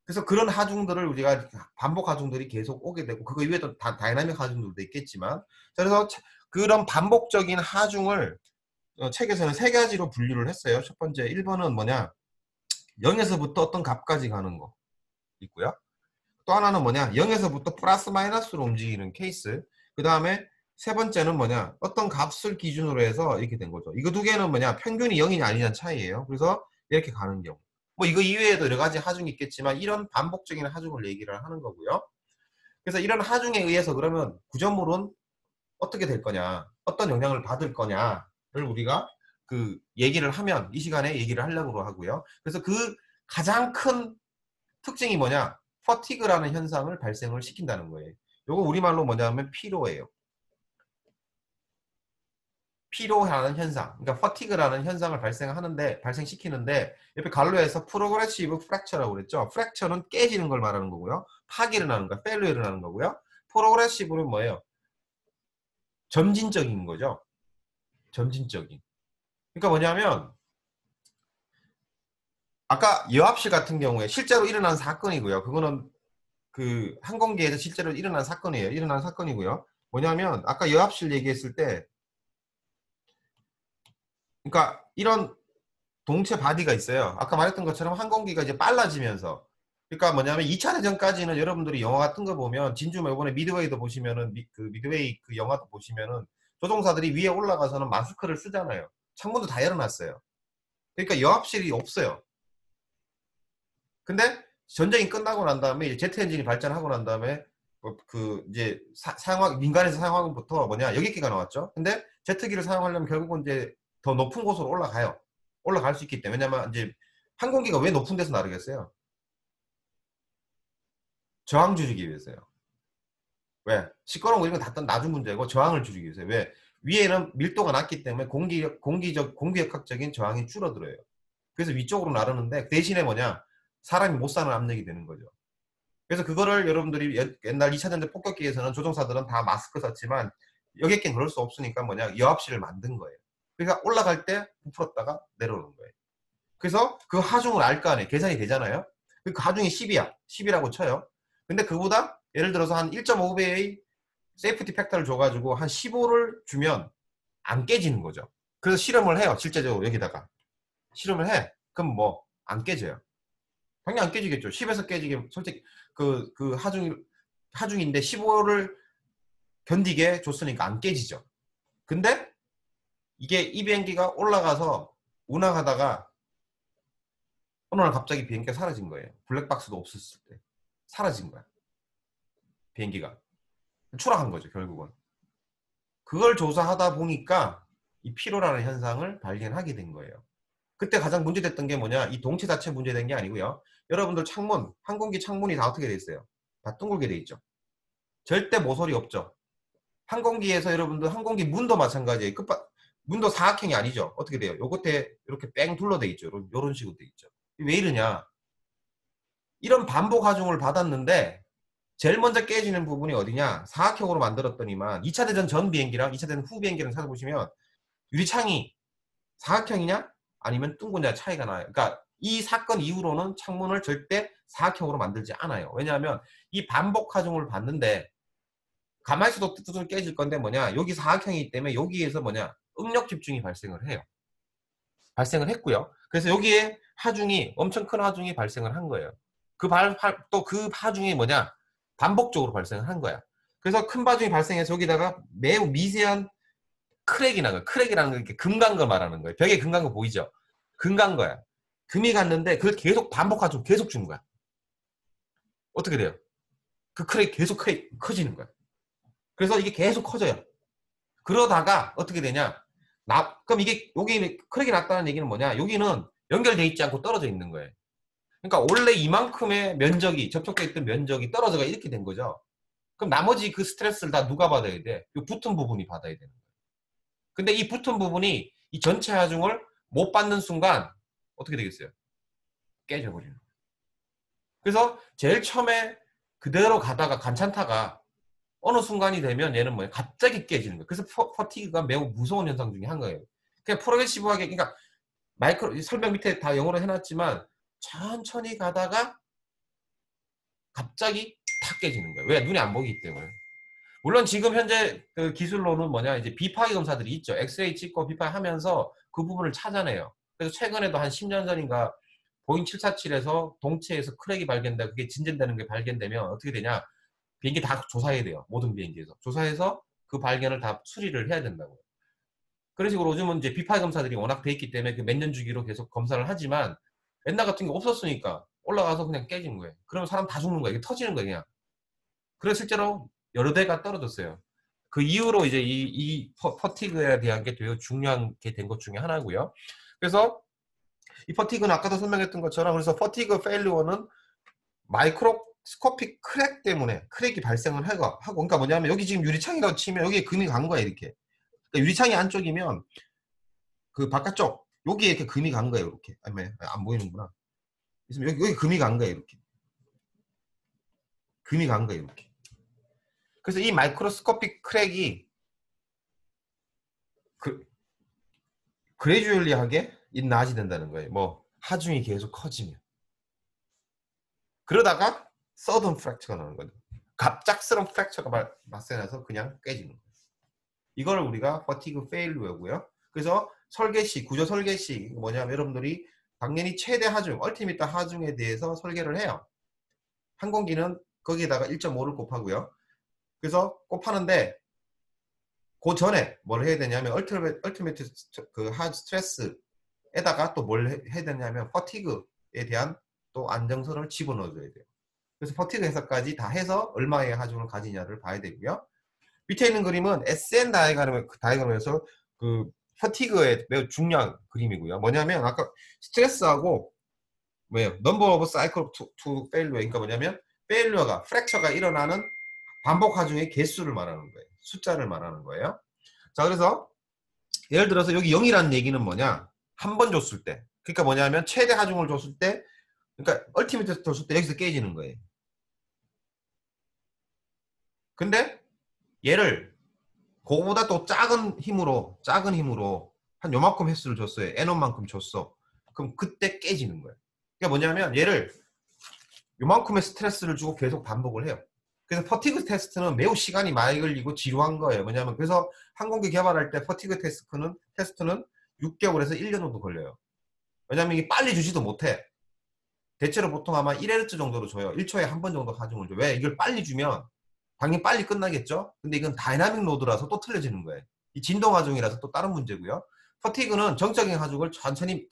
그래서 그런 하중들을 우리가 반복 하중들이 계속 오게 되고 그거 이외에도 다이나믹 하중들도 있겠지만 그래서 그런 반복적인 하중을 책에서는 세 가지로 분류를 했어요. 첫 번째 1번은 뭐냐 0에서부터 어떤 값까지 가는 거 있고요. 또 하나는 뭐냐 0에서부터 플러스 마이너스로 움직이는 케이스. 그 다음에 세 번째는 뭐냐 어떤 값을 기준으로 해서 이렇게 된 거죠. 이거 두 개는 뭐냐 평균이 0이냐 아니냐는 차이예요. 그래서 이렇게 가는 경우. 뭐 이거 이외에도 여러 가지 하중이 있겠지만 이런 반복적인 하중을 얘기를 하는 거고요. 그래서 이런 하중에 의해서 그러면 구조물은 어떻게 될 거냐 어떤 영향을 받을 거냐를 우리가 그 얘기를 하면 이 시간에 얘기를 하려고 하고요. 그래서 그 가장 큰 특징이 뭐냐 퍼티그라는 현상을 발생을 시킨다는 거예요. 요거 우리말로 뭐냐면 피로예요. 피로하는 현상, 그러니까 퍼티그라는 현상을 발생시키는데 옆에 갈로에서 프로그레시브 프랙처라고 그랬죠. 프랙처는 깨지는 걸 말하는 거고요. 파기 일어나는 거, 페일로 일어나는 거고요. 프로그레시브는 뭐예요? 점진적인 거죠. 점진적인. 그러니까 뭐냐면 아까 여합실 같은 경우에 실제로 일어난 사건이고요. 그거는 그 항공기에서 실제로 일어난 사건이에요. 일어난 사건이고요. 뭐냐면 아까 여합실 얘기했을 때 그러니까 이런 동체 바디가 있어요. 아까 말했던 것처럼 항공기가 이제 빨라지면서 그러니까 뭐냐면 2차 대전까지는 여러분들이 영화 같은 거 보면 진주 뭐 이번에 미드웨이도 보시면은 그 미드웨이 그 영화도 보시면은 조종사들이 위에 올라가서는 마스크를 쓰잖아요. 창문도 다 열어놨어요. 그러니까 여합실이 없어요. 근데 전쟁이 끝나고 난 다음에 이제 제트 엔진이 발전하고 난 다음에 그 이제 사용하 민간에서 사용하고부터 뭐냐 여객기가 나왔죠. 근데 제트기를 사용하려면 결국은 이제 더 높은 곳으로 올라가요. 올라갈 수 있기 때문에. 왜냐면 이제 항공기가 왜 높은 데서 나르겠어요? 저항 줄이기 위해서요. 왜? 시끄러운 거 이런 거 다 나중 문제고 저항을 줄이기 위해서요. 왜? 위에는 밀도가 낮기 때문에 공기역학적인 저항이 줄어들어요. 그래서 위쪽으로 나르는데 대신에 뭐냐? 사람이 못 사는 압력이 되는 거죠. 그래서 그거를 여러분들이 옛날 2차 대전 폭격기에서는 조종사들은 다 마스크 썼지만 여객기는 그럴 수 없으니까 뭐냐? 여합실을 만든 거예요. 그러니까 올라갈 때 부풀었다가 내려오는 거예요. 그래서 그 하중을 알 거 아니에요. 계산이 되잖아요. 그 하중이 10이야. 10이라고 쳐요. 근데 그보다 예를 들어서 한 1.5배의 세이프티 팩터를 줘가지고 한 15를 주면 안 깨지는 거죠. 그래서 실험을 해요. 실제적으로 여기다가. 실험을 해. 그럼 뭐 안 깨져요. 당연히 안 깨지겠죠. 10에서 깨지게 솔직히 그 하중인데 15를 견디게 줬으니까 안 깨지죠. 근데 이게 이 비행기가 올라가서 운항하다가 어느 날 갑자기 비행기가 사라진 거예요. 블랙박스도 없었을 때. 사라진 거야. 비행기가. 추락한 거죠, 결국은. 그걸 조사하다 보니까 이 피로라는 현상을 발견하게 된 거예요. 그때 가장 문제됐던 게 뭐냐? 이 동체 자체 문제된 게 아니고요. 여러분들 창문, 항공기 창문이 다 어떻게 돼 있어요? 다 둥글게 돼 있죠. 절대 모서리 없죠. 항공기에서 여러분들 항공기 문도 마찬가지예요. 문도 사각형이 아니죠. 어떻게 돼요? 요 끝에 이렇게 뺑 둘러돼 있죠. 요런 식으로 돼 있죠. 왜 이러냐? 이런 반복 하중을 받았는데 제일 먼저 깨지는 부분이 어디냐? 사각형으로 만들었더니만 2차 대전 전 비행기랑 2차 대전 후 비행기랑 찾아보시면 유리창이 사각형이냐 아니면 둥근냐 차이가 나요. 그러니까 이 사건 이후로는 창문을 절대 사각형으로 만들지 않아요. 왜냐하면 이 반복 하중을 받는데 가만히 있어도 뚜뚜 깨질 건데 뭐냐? 여기 사각형이기 때문에 여기에서 뭐냐? 응력 집중이 발생을 해요. 발생을 했고요. 그래서 여기에 하중이 엄청 큰 하중이 발생을 한 거예요. 또 그 하중이 뭐냐? 반복적으로 발생을 한 거야. 그래서 큰 하중이 발생해서 여기다가 매우 미세한 크랙이 난 거야. 크랙이라는 건 이렇게 금 간 거 말하는 거예요. 벽에 금 간 거 보이죠? 금 간 거야. 금이 갔는데 그걸 계속 반복 하중 계속 주는 거야. 어떻게 돼요? 그 크랙 계속 커지는 거야. 그래서 이게 계속 커져요. 그러다가 어떻게 되냐? 그럼 이게 여기 크랙이 났다는 얘기는 뭐냐? 여기는 연결돼 있지 않고 떨어져 있는 거예요. 그러니까 원래 이만큼의 면적이 접촉돼 있던 면적이 떨어져가 이렇게 된 거죠. 그럼 나머지 그 스트레스를 다 누가 받아야 돼? 이 붙은 부분이 받아야 되는 거예요. 근데 이 붙은 부분이 이 전체 하중을 못 받는 순간 어떻게 되겠어요? 깨져버리는 거예요. 그래서 제일 처음에 그대로 가다가 괜찮다가 어느 순간이 되면 얘는 뭐예요? 갑자기 깨지는 거예요. 그래서 퍼티그가 매우 무서운 현상 중에 한 거예요. 그냥 프로그레시브하게, 그러니까 설명 밑에 다 영어로 해놨지만 천천히 가다가 갑자기 탁 깨지는 거예요. 왜? 눈에 안 보이기 때문에. 물론 지금 현재 그 기술로는 뭐냐, 이제 비파기 검사들이 있죠. 엑스레이 찍고 비파기 하면서 그 부분을 찾아내요. 그래서 최근에도 한 10년 전인가 보잉 747에서 동체에서 크랙이 발견돼, 그게 진전되는 게 발견되면 어떻게 되냐? 비행기 다 조사해야 돼요. 모든 비행기에서. 조사해서 그 발견을 다 수리를 해야 된다고요. 그런 식으로 요즘은 이제 비파기 검사들이 워낙 돼 있기 때문에 그 몇 년 주기로 계속 검사를 하지만 옛날 같은 게 없었으니까 올라가서 그냥 깨지는 거예요. 그러면 사람 다 죽는 거예요. 이게 터지는 거예요, 그냥. 그래서 실제로 여러 대가 떨어졌어요. 그 이후로 이제 이 퍼티그에 대한 게 되게 중요한 게 된 것 중에 하나고요. 그래서 이 퍼티그는 아까도 설명했던 것처럼, 그래서 퍼티그 페일리어는 마이크로스코픽 크랙 때문에 크랙이 발생을 하고, 그러니까 뭐냐면 여기 지금 유리창이라고 치면 여기에 금이 간 거야, 이렇게. 그러니까 유리창이 안쪽이면 그 바깥쪽 여기에 이렇게 금이 간 거예요, 이렇게. 안 보이는구나. 그래서 여기 금이 간 거예요, 이렇게. 금이 간 거예요, 이렇게. 그래서 이 마이크로스코픽 크랙이 그레듀얼리하게 낮아진다는 거예요. 뭐 하중이 계속 커지면. 그러다가 서든 프랙처가 나는 거죠. 갑작스러운 프랙처가 발생해서 그냥 깨지는 거예요. 이걸 우리가 퍼티그 페일리어고요. 그래서 구조 설계 시 뭐냐면 여러분들이 당연히 최대 하중, 얼티미트 하중에 대해서 설계를 해요. 항공기는 거기에다가 1.5를 곱하고요. 그래서 곱하는데 그 전에 뭘 해야 되냐면 얼티메이트 그 하 스트레스에다가 또 뭘 해야 되냐면 퍼티그에 대한 또 안정선을 집어넣어줘야 돼요. 그래서 퍼티그 해석까지 다 해서 얼마의 하중을 가지냐를 봐야 되고요. 밑에 있는 그림은 SN 다이어그램에서 그 퍼티그의 매우 중요한 그림이고요. 뭐냐면 아까 스트레스하고 뭐예요? 넘버 오브 사이클 투 페일루어. 그러니까 뭐냐면 페일루어가 프랙처가 일어나는 반복 하중의 개수를 말하는 거예요. 숫자를 말하는 거예요. 자, 그래서 예를 들어서 여기 0이라는 얘기는 뭐냐? 한 번 줬을 때. 그러니까 뭐냐면 최대 하중을 줬을 때, 그러니까 얼티미트 줬을 때 여기서 깨지는 거예요. 근데 얘를 그거보다 또 작은 힘으로 한 요만큼 횟수를 줬어요. N1만큼 줬어. 그럼 그때 깨지는 거예요. 그러니까 뭐냐면 얘를 요만큼의 스트레스를 주고 계속 반복을 해요. 그래서 퍼티그 테스트는 매우 시간이 많이 걸리고 지루한 거예요. 뭐냐면 그래서 항공기 개발할 때 퍼티그 테스트는 6개월에서 1년 정도 걸려요. 왜냐면 이게 빨리 주지도 못해. 대체로 보통 아마 1Hz 정도로 줘요. 1초에 한 번 정도 하중을 줘요. 왜? 이걸 빨리 주면 당연히 빨리 끝나겠죠? 근데 이건 다이나믹 로드라서 또 틀려지는 거예요. 이 진동 하중이라서 또 다른 문제고요. 퍼티그는 정적인 하중을 천천히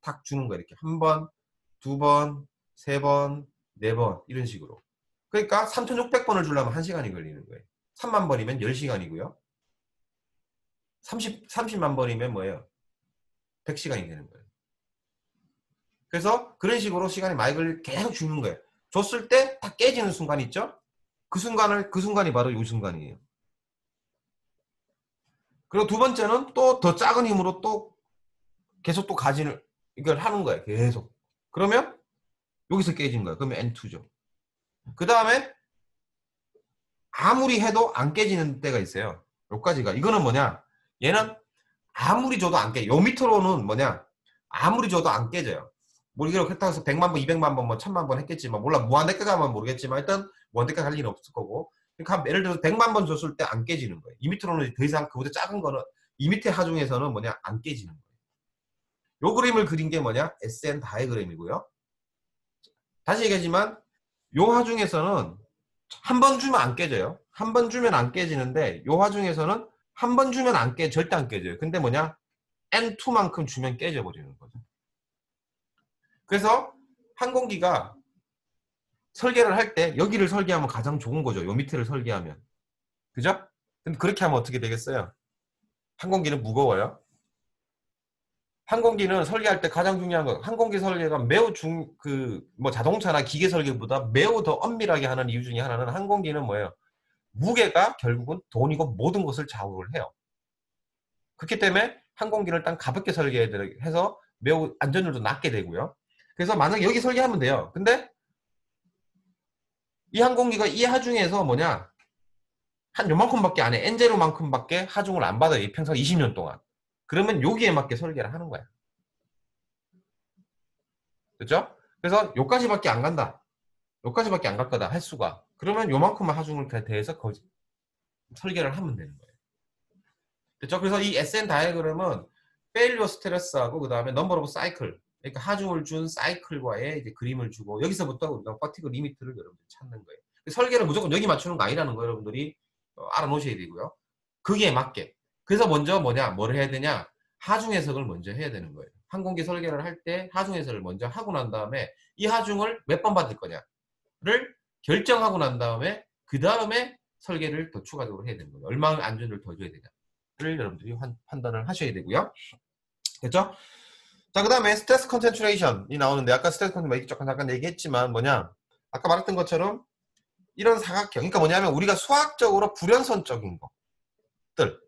탁 주는 거예요. 이렇게 한 번, 두 번, 세 번, 네 번 이런 식으로. 그러니까 3,600번을 주려면 1시간이 걸리는 거예요. 3만 번이면 10시간이고요. 30만 번이면 뭐예요? 100시간이 되는 거예요. 그래서 그런 식으로 시간이 많이 걸리고 계속 주는 거예요. 줬을 때 다 깨지는 순간 있죠? 그 순간이 바로 이 순간이에요. 그리고 두 번째는 또 더 작은 힘으로 또 계속 또 가진을 이걸 하는 거예요. 계속. 그러면 여기서 깨진 거예요. 그러면 N2죠. 그 다음에 아무리 해도 안 깨지는 때가 있어요. 여기까지가. 이거는 뭐냐? 얘는 아무리 줘도 안 깨. 요 밑으로는 뭐냐? 아무리 줘도 안 깨져요. 뭐 이걸 그렇다고 해서 100만 번, 200만 번, 뭐 1000만 번 했겠지만 몰라. 무한대가 가면 모르겠지만 일단 무한대가 갈 일은 없을 거고. 그러니까 예를 들어서 100만 번 줬을 때 안 깨지는 거예요. 이 밑으로는 더 이상 그보다 작은 거는 이 밑에 하중에서는 뭐냐? 안 깨지는 거예요. 요 그림을 그린 게 뭐냐? SN 다이어그램이고요. 다시 얘기하지만 요 하중에서는 한 번 주면 안 깨져요. 한 번 주면 안 깨지는데 요 하중에서는 한 번 주면 절대 안 깨져요. 근데 뭐냐? N2만큼 주면 깨져버리는 거죠. 그래서 항공기가 설계를 할 때 여기를 설계하면 가장 좋은 거죠. 요 밑에를 설계하면. 그죠? 근데 그렇게 하면 어떻게 되겠어요? 항공기는 무거워요. 항공기는 설계할 때 가장 중요한 거, 항공기 설계가 매우 뭐 자동차나 기계 설계보다 매우 더 엄밀하게 하는 이유 중에 하나는 항공기는 뭐예요? 무게가 결국은 돈이고 모든 것을 좌우를 해요. 그렇기 때문에 항공기를 일단 가볍게 설계해서 매우 안전율도 낮게 되고요. 그래서 만약에 여기 설계하면 돼요. 근데 이 항공기가 이 하중에서 뭐냐? 한 요만큼밖에 안 해. N0만큼밖에 하중을 안 받아요. 이 평생 20년 동안. 그러면 여기에 맞게 설계를 하는 거야. 그렇죠? 그래서 요까지밖에 안 간다. 요까지밖에 안 갈 거다. 횟수가. 그러면 요만큼만 하중을 대해서 설계를 하면 되는 거예요. 그렇죠? 그래서 이 SN 다이어그램은 페일리어 스트레스하고 그 다음에 넘버 오브 사이클, 그러니까 하중을 준 사이클과의 이제 그림을 주고 여기서부터 우리가 퍼티그 리미트를 여러분들이 찾는 거예요. 설계는 무조건 여기 맞추는 거 아니라는 거 여러분들이 알아놓으셔야 되고요. 거기에 맞게. 그래서 먼저 뭐를 해야 되냐? 하중 해석을 먼저 해야 되는 거예요. 항공기 설계를 할 때 하중 해석을 먼저 하고 난 다음에 이 하중을 몇 번 받을 거냐를 결정하고 난 다음에 그 다음에 설계를 더 추가적으로 해야 되는 거예요. 얼마 안전을 더 줘야 되냐를 여러분들이 판단을 하셔야 되고요. 됐죠? 자, 그 다음에 스트레스 컨센트레이션이 나오는데 아까 스트레스 컨센트레이션 잠깐 얘기했지만 뭐냐? 아까 말했던 것처럼 이런 사각형, 그러니까 뭐냐면 우리가 수학적으로 불연선적인 것들,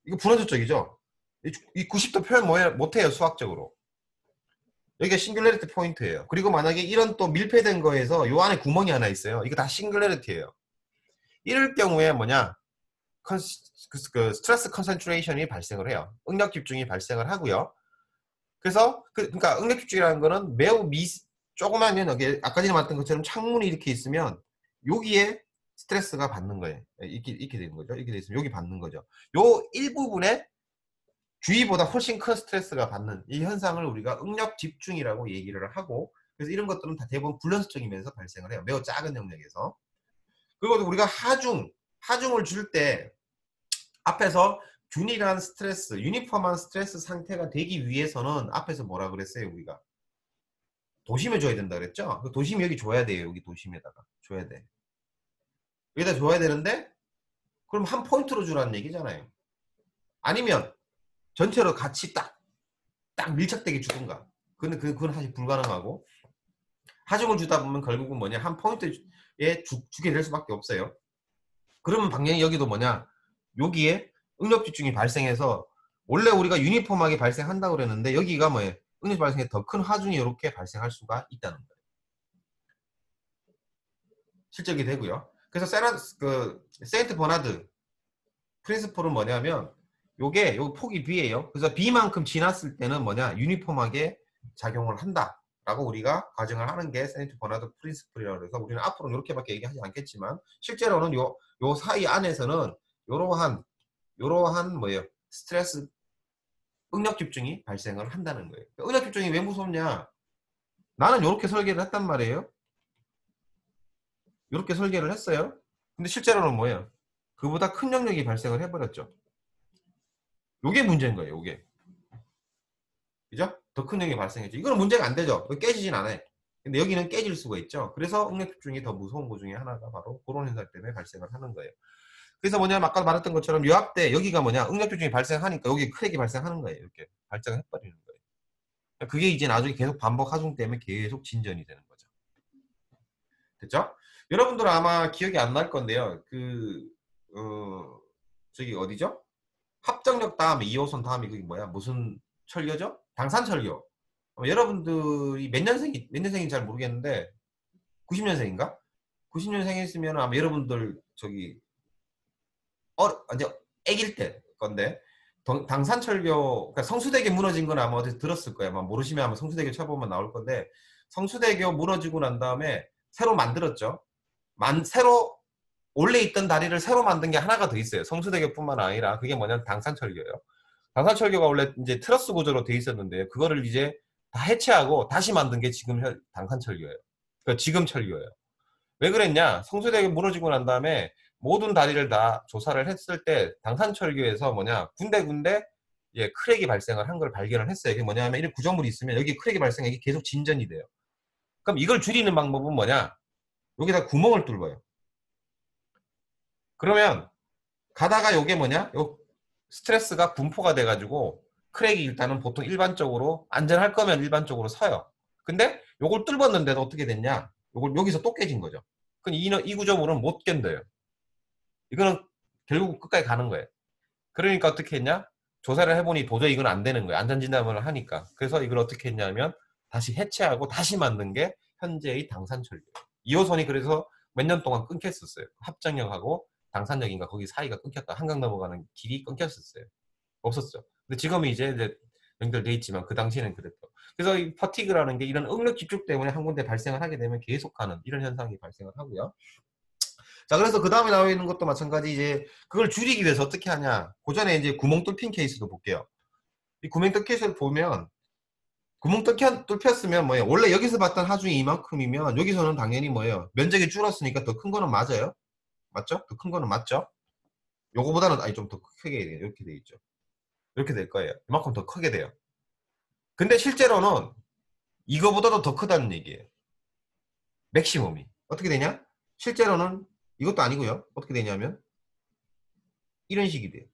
이거 불연선적이죠? 이 90도 표현 못해요, 수학적으로. 여기가 싱글레리티 포인트예요. 그리고 만약에 이런 또 밀폐된 거에서 요 안에 구멍이 하나 있어요. 이거 다 싱글레리티예요. 이럴 경우에 뭐냐? 스트레스 컨센트레이션이 발생을 해요. 응력 집중이 발생을 하고요. 그래서 그러니까 응력 집중이라는 거는 매우 조그만 여기 아까 전에 말했던 것처럼 창문이 이렇게 있으면 여기에 스트레스가 받는 거예요. 이렇게 되는 거죠. 이렇게 돼 있으면 여기 받는 거죠. 요 일부분에 주위보다 훨씬 큰 스트레스가 받는 이 현상을 우리가 응력 집중이라고 얘기를 하고, 그래서 이런 것들은 다 대부분 불연속적이면서 발생을 해요. 매우 작은 영역에서. 그리고 우리가 하중을 줄 때 앞에서 균일한 스트레스, 유니폼한 스트레스 상태가 되기 위해서는 앞에서 뭐라 그랬어요? 우리가 도심에 줘야 된다 그랬죠? 그 도심이 여기 줘야 돼요. 여기 도심에다가 줘야 돼. 여기다 줘야 되는데 그럼 한 포인트로 주라는 얘기잖아요. 아니면 전체로 같이 딱 밀착되게 주든가. 그건 사실 불가능하고, 하중을 주다 보면 결국은 뭐냐, 한 포인트에 주게 될 수밖에 없어요. 그러면 방향이 여기도 뭐냐, 여기에 응력집중이 발생해서 원래 우리가 유니폼하게 발생한다고 그랬는데 여기가 뭐예요, 응력 발생에 더 큰 하중이 이렇게 발생할 수가 있다는 거예요. 실적이 되고요. 그래서 세인트 버나드 프린스플은 뭐냐면 요게 폭이 B예요. 그래서 B만큼 지났을 때는 뭐냐, 유니폼하게 작용을 한다라고 우리가 가정을 하는 게 세인트 버나드 프린스플이라고 해서 우리는 앞으로는 이렇게밖에 얘기하지 않겠지만 실제로는 요 사이 안에서는 요러한 뭐예요, 스트레스 응력 집중이 발생을 한다는 거예요. 응력 집중이 왜 무섭냐? 나는 이렇게 설계를 했단 말이에요. 이렇게 설계를 했어요. 근데 실제로는 뭐예요? 그보다 큰 영역이 발생을 해버렸죠. 요게 문제인 거예요. 요게. 그죠? 더 큰 영역이 발생했죠. 이거는 문제가 안 되죠. 깨지진 않아요. 근데 여기는 깨질 수가 있죠. 그래서 응력 집중이 더 무서운 것 중에 하나가 바로 그런 현상 때문에 발생을 하는 거예요. 그래서 뭐냐면 아까 말했던 것처럼 요압 때 여기가 뭐냐, 응력 집중이 발생하니까 여기 크랙이 발생하는 거예요. 이렇게 발생해버리는 거예요. 그게 이제 나중에 계속 반복 하중 때문에 계속 진전이 되는 거죠. 됐죠? 여러분들은 아마 기억이 안 날 건데요. 저기 어디죠? 합정역 다음에 2호선 다음에 그게 뭐야? 무슨 철교죠? 당산철교. 여러분들이 몇 년생인지 잘 모르겠는데 90년생인가? 90년생이었으면 아마 여러분들 저기 이제 애길 때 건데, 당산철교, 그러니까 성수대교 무너진 건 아마 어디서 들었을 거예요. 아마 모르시면 아마 성수대교 쳐보면 나올 건데, 성수대교 무너지고 난 다음에 새로 만들었죠. 새로 원래 있던 다리를 새로 만든 게 하나가 더 있어요. 성수대교뿐만 아니라 그게 뭐냐면 당산철교예요. 당산철교가 원래 이제 트러스 구조로 돼 있었는데 그거를 이제 다 해체하고 다시 만든 게 지금 당산철교예요. 그러니까 지금 철교예요. 왜 그랬냐? 성수대교 무너지고 난 다음에 모든 다리를 다 조사를 했을 때 당산철교에서 뭐냐, 군데군데 크랙이 발생을 한 걸 발견을 했어요. 이게 뭐냐면 이런 구조물이 있으면 여기 크랙이 발생해 이게 계속 진전이 돼요. 그럼 이걸 줄이는 방법은 뭐냐? 여기다 구멍을 뚫어요. 그러면 가다가 요게 뭐냐? 요 스트레스가 분포가 돼가지고 크랙이 일단은 보통 일반적으로 안전할 거면 일반적으로 서요. 근데 요걸 뚫었는데도 어떻게 됐냐? 요걸 여기서 또 깨진 거죠. 그럼 이 구조물은 못 견뎌요. 이거는 결국 끝까지 가는 거예요. 그러니까 어떻게 했냐? 조사를 해보니 도저히 이건 안 되는 거예요. 안전진단을 하니까. 그래서 이걸 어떻게 했냐면 다시 해체하고 다시 만든 게 현재의 당산철교예요. 2호선이 그래서 몇 년 동안 끊겼었어요. 합정역하고 당산역인가 거기 사이가 끊겼다. 한강 넘어가는 길이 끊겼었어요. 없었죠. 근데 지금은 이제 연결돼 있지만 그 당시에는 그랬죠. 그래서 이 퍼티그라는 게 이런 응력 집중 때문에 한 군데 발생을 하게 되면 계속하는 이런 현상이 발생을 하고요. 자, 그래서 그 다음에 나와 있는 것도 마찬가지, 이제 그걸 줄이기 위해서 어떻게 하냐. 그 전에 이제 구멍 뚫힌 케이스도 볼게요. 이 구멍 뚫힌 케이스를 보면 구멍 뚫혔으면 뭐예요? 원래 여기서 봤던 하중이 이만큼이면 여기서는 당연히 뭐예요? 면적이 줄었으니까 더 큰 거는 맞아요. 맞죠? 더 큰 거는 맞죠? 요거보다는 아니 좀 더 크게 돼요. 이렇게 돼 있죠. 이렇게 될 거예요. 이만큼 더 크게 돼요. 근데 실제로는 이거보다도 더 크다는 얘기예요. 맥시멈이. 어떻게 되냐? 실제로는 이것도 아니고요. 어떻게 되냐면 이런 식이 돼요.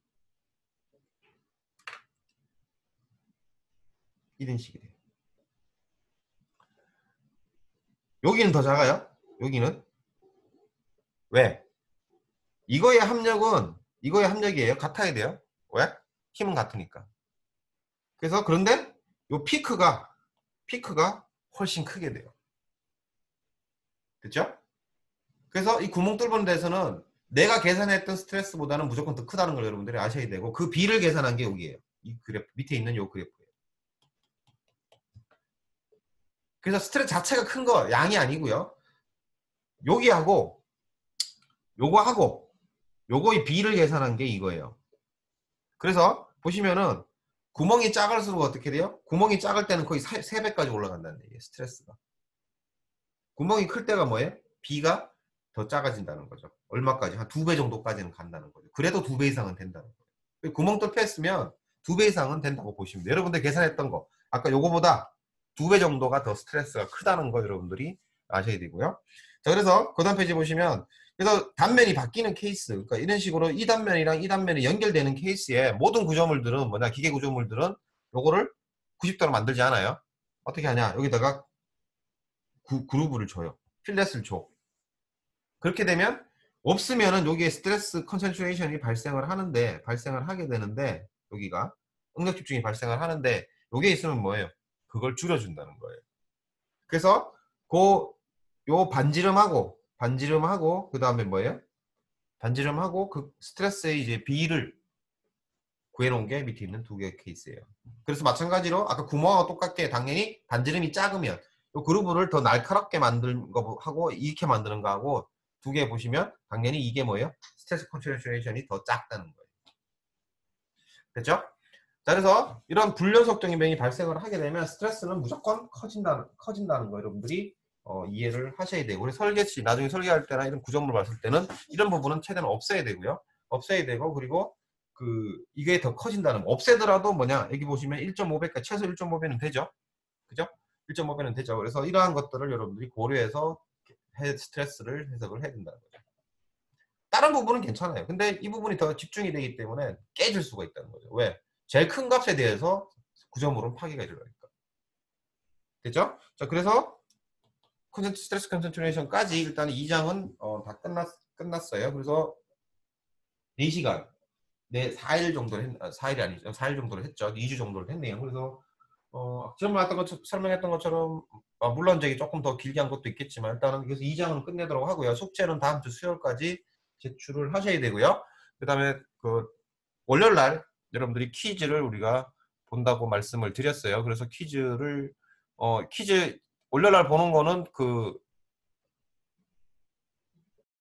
이런 식이 돼요. 여기는 더 작아요. 여기는. 왜? 이거의 함력이에요. 같아야 돼요. 왜? 힘은 같으니까. 그래서 그런데 요 피크가 훨씬 크게 돼요. 됐죠? 그래서 이 구멍 뚫는 데서는 내가 계산했던 스트레스보다는 무조건 더 크다는 걸 여러분들이 아셔야 되고, 그 B를 계산한 게 여기예요. 이 그래프 밑에 있는 요 그래프예요. 그래서 스트레스 자체가 큰 거 양이 아니고요. 여기하고 요거하고 요거의 B를 계산한 게 이거예요. 그래서 보시면은 구멍이 작을수록 어떻게 돼요? 구멍이 작을 때는 거의 3배까지 올라간다는 얘기예요. 스트레스가. 구멍이 클 때가 뭐예요? B가 더 작아진다는 거죠. 얼마까지? 한 2배 정도까지는 간다는 거죠. 그래도 2배 이상은 된다는 거예요. 구멍 뚫혔으면 2배 이상은 된다고 보시면 돼요. 여러분들 계산했던 거 아까 요거보다 2배 정도가 더 스트레스가 크다는 거 여러분들이 아셔야 되고요. 자, 그래서 그 다음 페이지 보시면 그래서 단면이 바뀌는 케이스, 그러니까 이런 식으로 이 단면이랑 이 단면이 연결되는 케이스에 모든 구조물들은 뭐냐, 기계 구조물들은 요거를 90도로 만들지 않아요. 어떻게 하냐, 여기다가 그루브를 줘요. 필렛을 줘. 그렇게 되면 없으면은 여기에 스트레스 컨센트레이션이 발생을 하게 되는데, 여기가 응력 집중이 발생을 하는데, 여기에 있으면 뭐예요? 그걸 줄여준다는 거예요. 그래서 요 반지름하고 그 다음에 뭐예요? 반지름하고 그 스트레스의 이제 비를 구해놓은 게 밑에 있는 두 개의 케이스예요. 그래서 마찬가지로 아까 구멍하고 똑같게 당연히 반지름이 작으면 이 그루브를 더 날카롭게 만드는 거하고 이렇게 만드는 거하고 두 개 보시면 당연히 이게 뭐예요? 스트레스 컨센트레이션이 더 작다는 거예요. 됐죠? 자, 그래서 이런 불연속적인 변이 발생을 하게 되면 스트레스는 무조건 커진다는 거 여러분들이 이해를 하셔야 되고, 그래서 설계치 나중에 설계할 때나 이런 구조물 봤을 때는 이런 부분은 최대한 없애야 되고요. 없애야 되고, 그리고 이게 더 커진다는 거. 없애더라도 뭐냐, 여기 보시면 1.5배까지 최소 1.5배는 되죠. 그죠? 1.5배는 되죠. 그래서 이러한 것들을 여러분들이 고려해서 스트레스를 해석을 해야 된다는 거죠. 다른 부분은 괜찮아요. 근데 이 부분이 더 집중이 되기 때문에 깨질 수가 있다는 거죠. 왜? 제일 큰 값에 대해서 구조물은 파괴가 일어나니까. 됐죠? 자, 그래서 스트레스 컨센트레이션까지 일단 2장은 다 끝났어요. 그래서 4시간, 4일 정도를 4일이 아니죠. 4일 정도를 했죠. 2주 정도를 했네요. 그래서 설명했던 것처럼 물론 저기 조금 더 길게 한 것도 있겠지만 일단은 그래서 2장은 끝내도록 하고요. 숙제는 다음 주 수요일까지 제출을 하셔야 되고요. 그 다음에 월요일 날 여러분들이 퀴즈를 우리가 본다고 말씀을 드렸어요. 그래서 퀴즈 월요일 날 보는 거는